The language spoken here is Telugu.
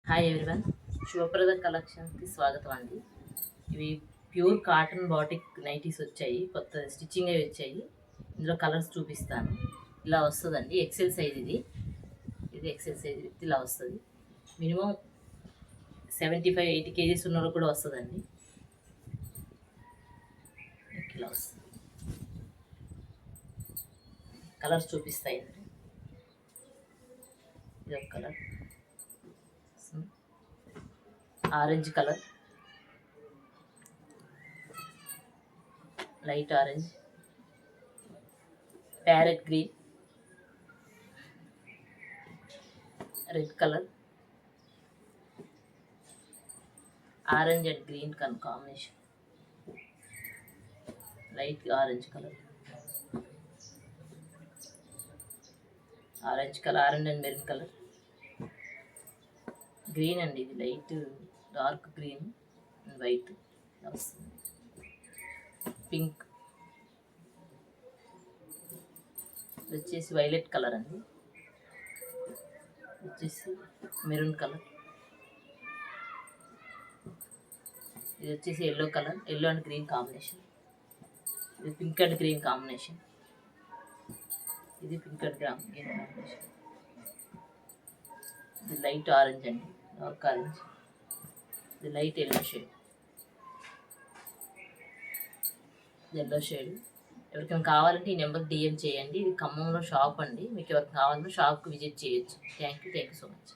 హాయ్ ఎవ్రీవన్, శుభప్రద కలెక్షన్స్కి స్వాగతం అండి. ఇవి ప్యూర్ కాటన్ బాటిక్ నైటీస్ వచ్చాయి, కొత్త స్టిచ్చింగ్ అవి వచ్చాయి. ఇందులో కలర్స్ చూపిస్తాను. ఇలా వస్తుందండి, ఎక్సెల్ సైజ్ ఇది ఎక్సెల్ సైజ్ విత్ ఇలా వస్తుంది. మినిమం 75-80 కేజీస్ ఉన్న కూడా వస్తుందండి. ఇలా వస్తుంది. కలర్స్ చూపిస్తాయండి. ఇది ఒక colour, orange colour, light orange, parrot green, red colour, orange and green combination, light orange colour, orange and maroon colour, green అండి, ఇది light dark green and white వస్తుంది. పింక్, ఇది వచ్చేసి వైలెట్ కలర్ అండి, వచ్చేసి మెరూన్ కలర్, ఇది వచ్చేసి yellow colour, yellow and green combination, ఇది పింక్ అండ్ గ్రీన్ కాంబినేషన్, ఇది పింక్ అండ్ గ్రీన్ కాంబినేషన్, ఇది లైట్ ఆరెంజ్ అండి, డార్క్ ఆరెంజ్, ఇది లైట్ ఎల్లో షేడ్, ఎవరికైనా కావాలంటే ఈ నెంబర్కి డిఎం చేయండి. ఇది ఖమ్మంలో షాప్ అండి. మీకు ఎవరికి కావాలన్నా షాప్కి విజిట్ చేయొచ్చు. Thank you so much.